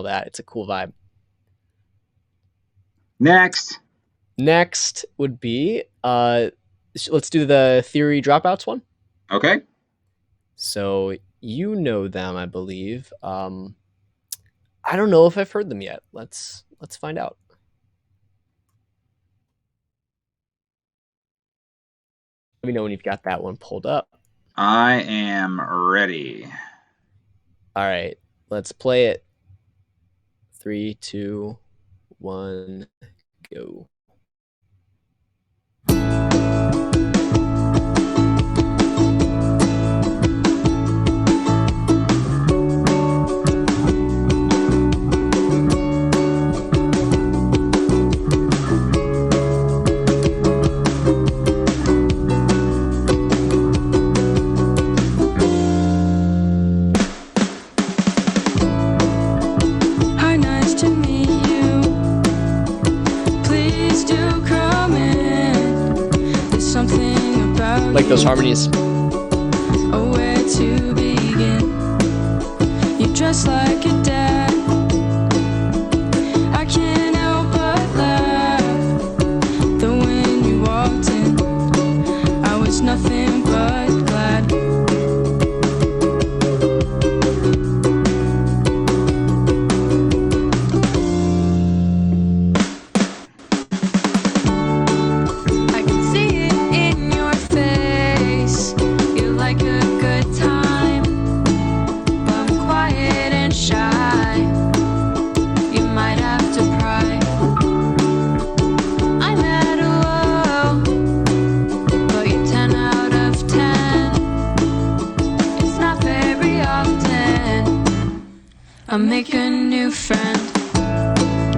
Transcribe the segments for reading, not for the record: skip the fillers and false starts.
that. It's a cool vibe. Next. Next would be let's do the theory dropouts one. Okay. So you know them, I believe. I don't know if I've heard them yet. Let's find out. Let me know when you've got that one pulled up. I am ready. All right, let's play it. 3, 2, 1, go. Like those harmonies. Oh, where to begin? You dress like a dad. I can't help but laugh. Though when you walked in, I was nothing but glad. I'll make a new friend.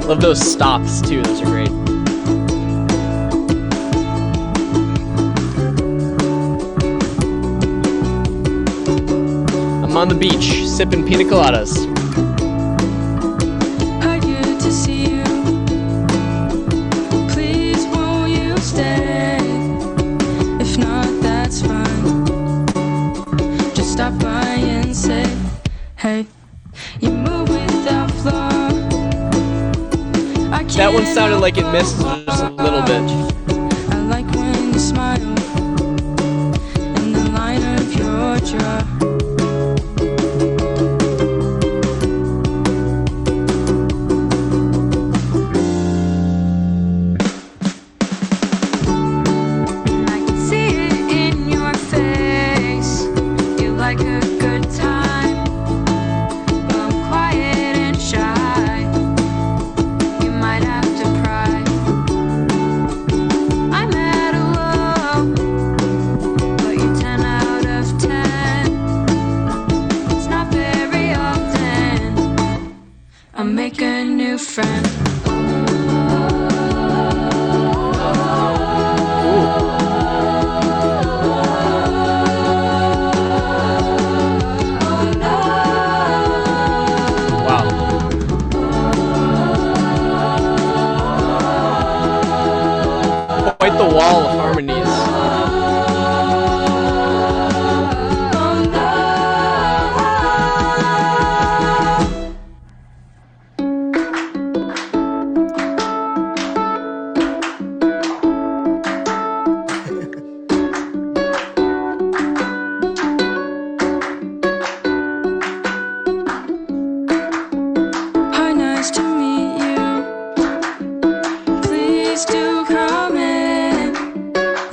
Love those stops too, those are great. I'm on the beach, sipping pina coladas. How good to see you. Please won't you stay? If not, that's fine. Just stop by and say, hey. You move without flaw. That one sounded like it missed just a little bit. I like when you smile in the line of your jaw. I can see it in your face. You like a good time. Make a new friend. Wow. Quite the wall of harmonies.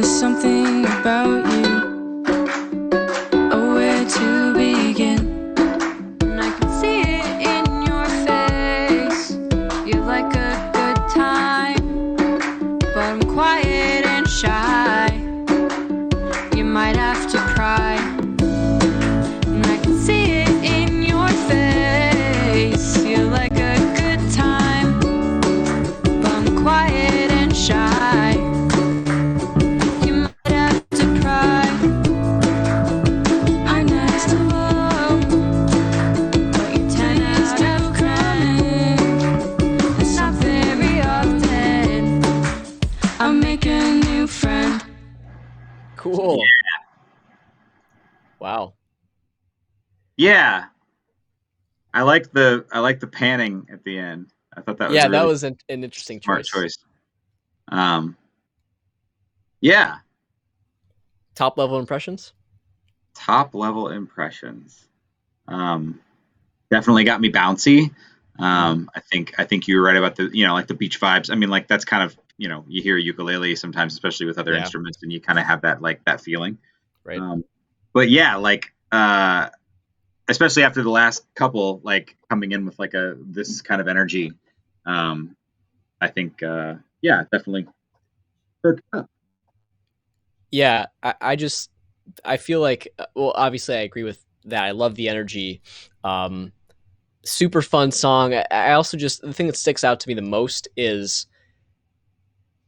Something about you. Oh, where to begin? And I can see it in your face. You like a good time, but I'm quiet and shy. You might have to pry. And I can see it in your face. You like a good time, but I'm quiet and shy. Cool. Yeah. Wow. Yeah. I like the panning at the end. I thought that was Yeah, a that really was an interesting smart choice. Yeah. Top level impressions? Top level impressions. Definitely got me bouncy. I think you were right about the, like the beach vibes. I mean, like that's kind of, you hear ukulele sometimes, especially with other Yeah. instruments, and you kind of have that, like that feeling. Right. But yeah, like especially after the last couple, like coming in with like this kind of energy. I think yeah, definitely perked up. Yeah, I feel like, well, obviously I agree with that. I love the energy. Super fun song. I also just, the thing that sticks out to me the most is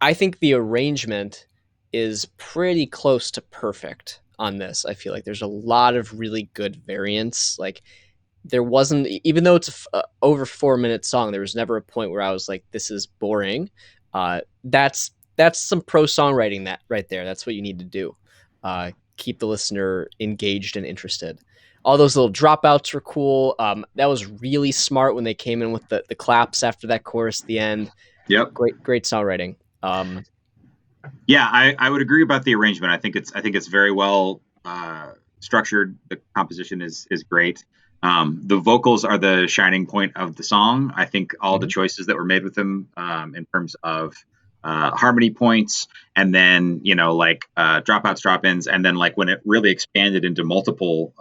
I think the arrangement is pretty close to perfect on this. I feel like there's a lot of really good variants. Like there wasn't, even though it's over 4 minute song, there was never a point where I was like, this is boring. That's some pro songwriting that right there. That's what you need to do. Keep the listener engaged and interested. All those little dropouts were cool. That was really smart when they came in with the claps after that chorus at the end. Yep. Great songwriting. Yeah, I would agree about the arrangement. I think it's very well structured. The composition is great. The vocals are the shining point of the song. I think all the choices that were made with them in terms of harmony points, and then like dropouts, drop-ins, and then like when it really expanded into multiple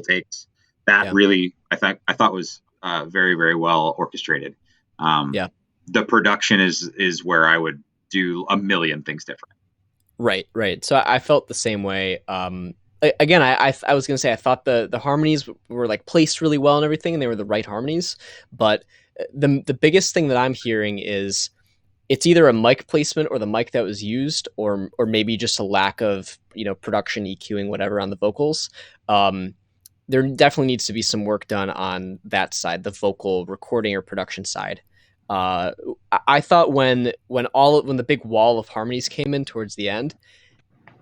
takes, that really I thought was very, very well orchestrated. Yeah. The production is where I would do a million things different. Right. So I felt the same way. Again, I was gonna say I thought the harmonies were like placed really well and everything, and they were the right harmonies. But the biggest thing that I'm hearing is it's either a mic placement or the mic that was used, or maybe just a lack of production, EQing, whatever on the vocals. There definitely needs to be some work done on that side, the vocal recording or production side. I thought when the big wall of harmonies came in towards the end,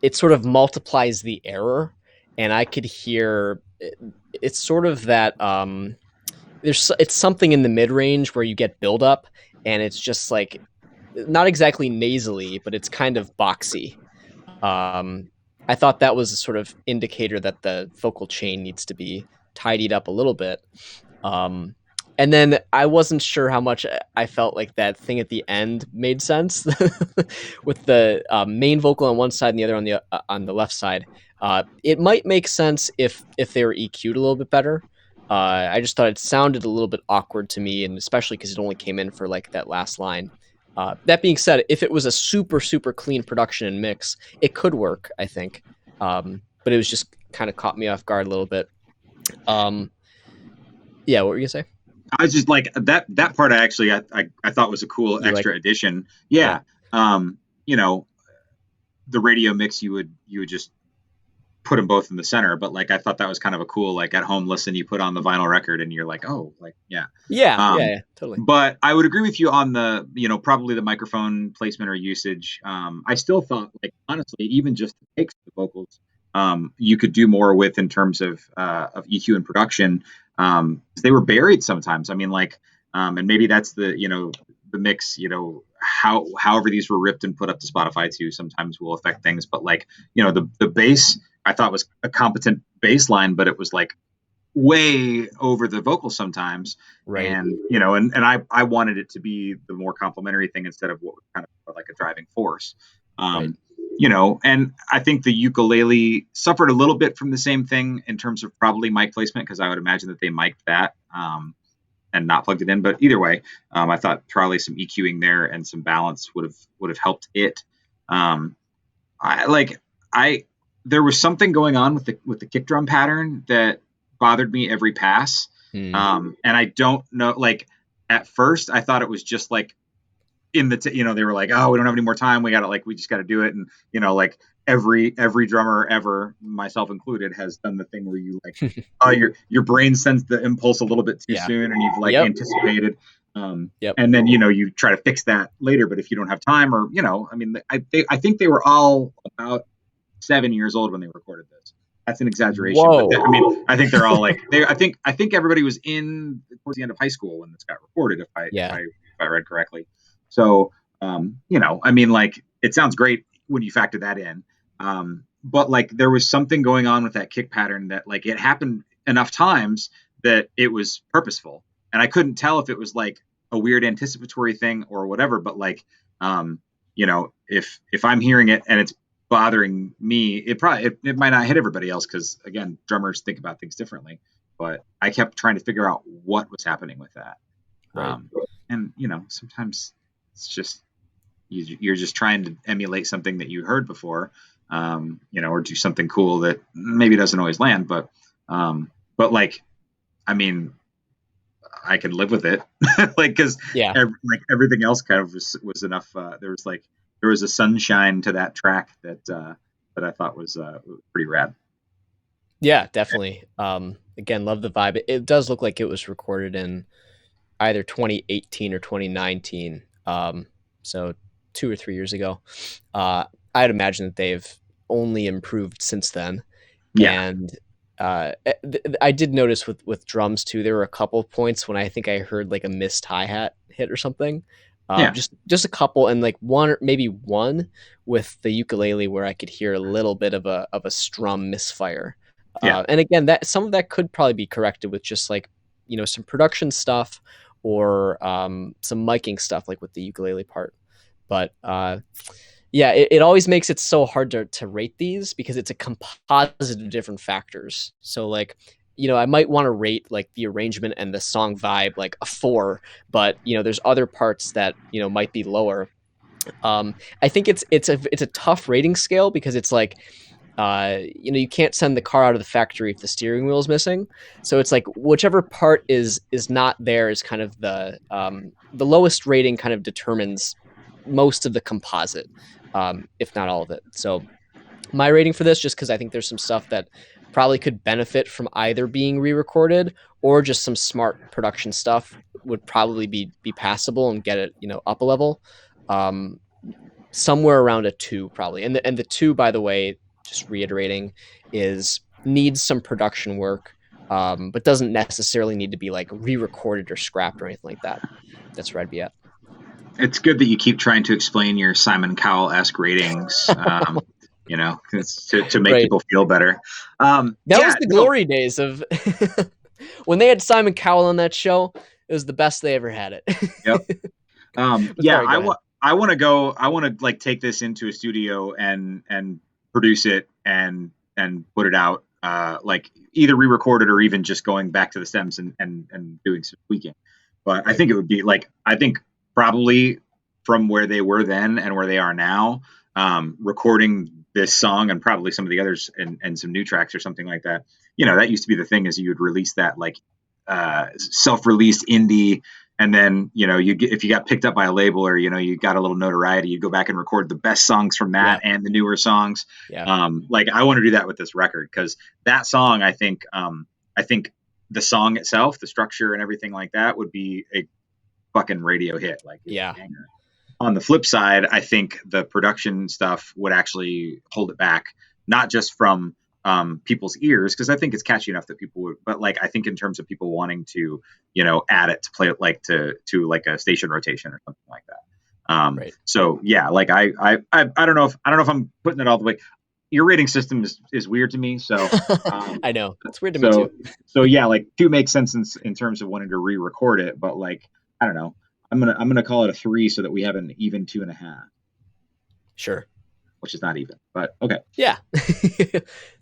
it sort of multiplies the error, and I could hear it's sort of that it's something in the mid range where you get build up, and it's just like not exactly nasally, but it's kind of boxy. I thought that was a sort of indicator that the vocal chain needs to be tidied up a little bit. And then I wasn't sure how much I felt like that thing at the end made sense with the main vocal on one side and the other on the left side. It might make sense if they were EQ'd a little bit better. I just thought it sounded a little bit awkward to me, and especially because it only came in for like that last line. That being said, if it was a super clean production and mix, it could work, I think. But it was just kind of caught me off guard a little bit. Yeah, what were you gonna say? I was just like that part. I thought was a cool extra addition. Yeah. The radio mix, you would just put them both in the center, but like I thought that was kind of a cool, like at home listen, you put on the vinyl record and you're like, oh, like yeah, totally. But I would agree with you on the probably the microphone placement or usage. I still thought, like, honestly, even just the takes of the vocals, you could do more with in terms of EQ and production. They were buried sometimes. I mean, like, and maybe that's the the mix, however these were ripped and put up to Spotify too sometimes will affect things. But like, the bass I thought was a competent bass line, but it was like way over the vocal sometimes. Right. And, and I wanted it to be the more complementary thing instead of what was kind of like a driving force. Right. And I think the ukulele suffered a little bit from the same thing in terms of probably mic placement, because I would imagine that they mic'd that and not plugged it in. But either way, I thought probably some EQing there and some balance would have helped it. There was something going on with the kick drum pattern that bothered me every pass. And I don't know, like at first I thought it was just like in the they were like, oh, we don't have any more time, we just got to do it. And like every drummer ever, myself included, has done the thing where you like oh, your brain sends the impulse a little bit too soon, and you've like anticipated and then you try to fix that later. But if you don't have time, or I mean, I think they were all about 7 years old when they recorded this. That's an exaggeration, Whoa. but I mean, I think they're all like I think everybody was in towards the end of high school when this got recorded, if I read correctly. So I mean, like it sounds great when you factor that in, but like there was something going on with that kick pattern that like it happened enough times that it was purposeful, and I couldn't tell if it was like a weird anticipatory thing or whatever. But like, if I'm hearing it and it's bothering me, it might not hit everybody else because again, drummers think about things differently. But I kept trying to figure out what was happening with that, Right. and sometimes it's just you're just trying to emulate something that you heard before, or do something cool that maybe doesn't always land, but like, I mean, I can live with it, like because like everything else kind of was enough. There was a sunshine to that track that I thought was pretty rad. Yeah, definitely. Again, love the vibe. It does look like it was recorded in either 2018 or 2019. So 2 or 3 years ago. I'd imagine that they've only improved since then. Yeah. And I did notice with drums too, there were a couple of points when I think I heard like a missed hi-hat hit or something. Just a couple, and like maybe one with the ukulele where I could hear a little bit of a strum misfire. And again, that some of that could probably be corrected with just like some production stuff or some miking stuff like with the ukulele part. But it always makes it so hard to rate these because it's a composite of different factors. So like, I might want to rate like the arrangement and the song vibe like a 4, but there's other parts that might be lower. I think it's a tough rating scale because it's like you can't send the car out of the factory if the steering wheel is missing. So it's like whichever part is not there is kind of the lowest rating kind of determines most of the composite, if not all of it. So my rating for this, just because I think there's some stuff that probably could benefit from either being re-recorded or just some smart production stuff, would probably be passable and get it up a level. Somewhere around a 2 probably. And the 2, by the way, just reiterating, needs some production work, but doesn't necessarily need to be like re-recorded or scrapped or anything like that. That's where I'd be at. It's good that you keep trying to explain your Simon Cowell-esque ratings, to make people feel better. That was the glory days of when they had Simon Cowell on that show. It was the best they ever had it. Yep. I want to like take this into a studio and produce it and put it out, like either re-recorded or even just going back to the stems and doing some tweaking. But I think it would be like, probably from where they were then and where they are now, recording this song and probably some of the others and some new tracks or something like that. That used to be the thing, is you would release that like self-released indie, and then if you got picked up by a label or you got a little notoriety, you go back and record the best songs from that and the newer songs. Like I want to do that with this record, because that song, I think the song itself, the structure and everything like that, would be a fucking radio hit. Like, on the flip side, I think the production stuff would actually hold it back, not just from people's ears, because I think it's catchy enough that people would, but like I think in terms of people wanting to add it to play it like to like a station rotation or something like that. Right. So yeah, like I don't know if I'm putting it all the way. Your rating system is weird to me, so I know it's weird to me too. So yeah, like 2 makes sense in terms of wanting to re-record it, but like I don't know, I'm gonna call it a 3 so that we have an even 2.5. Sure. Which is not even, but okay. Yeah.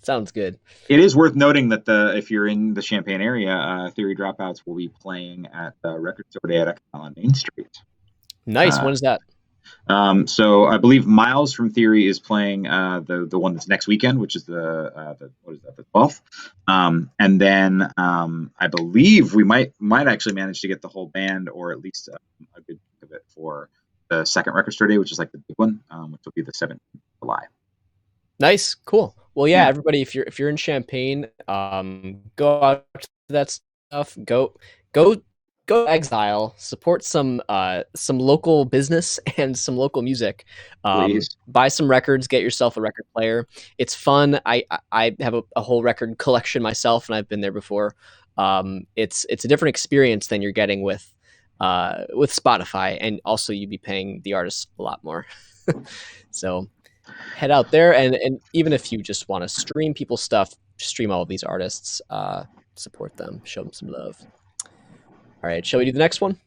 Sounds good. It is worth noting that if you're in the Champaign area, Theory Dropouts will be playing at the Record Store Day on Main Street. Nice. When is that? So I believe Miles from Theory is playing the one that's next weekend, which is the 12th. And then I believe we might actually manage to get the whole band, or at least a good bit of it, for the second Record Store Day, which is like the big one, which will be the 7th of July. Nice, cool. Well, yeah, everybody, if you're in Champaign, go out to that stuff. Go go to Exile, support some local business and some local music. Please. Buy some records, get yourself a record player. It's fun. I have a whole record collection myself, and I've been there before. It's a different experience than you're getting with Spotify, and also you'd be paying the artists a lot more. So head out there, and even if you just want to stream people's stuff, stream all of these artists, support them, show them some love. All right, shall we do the next one?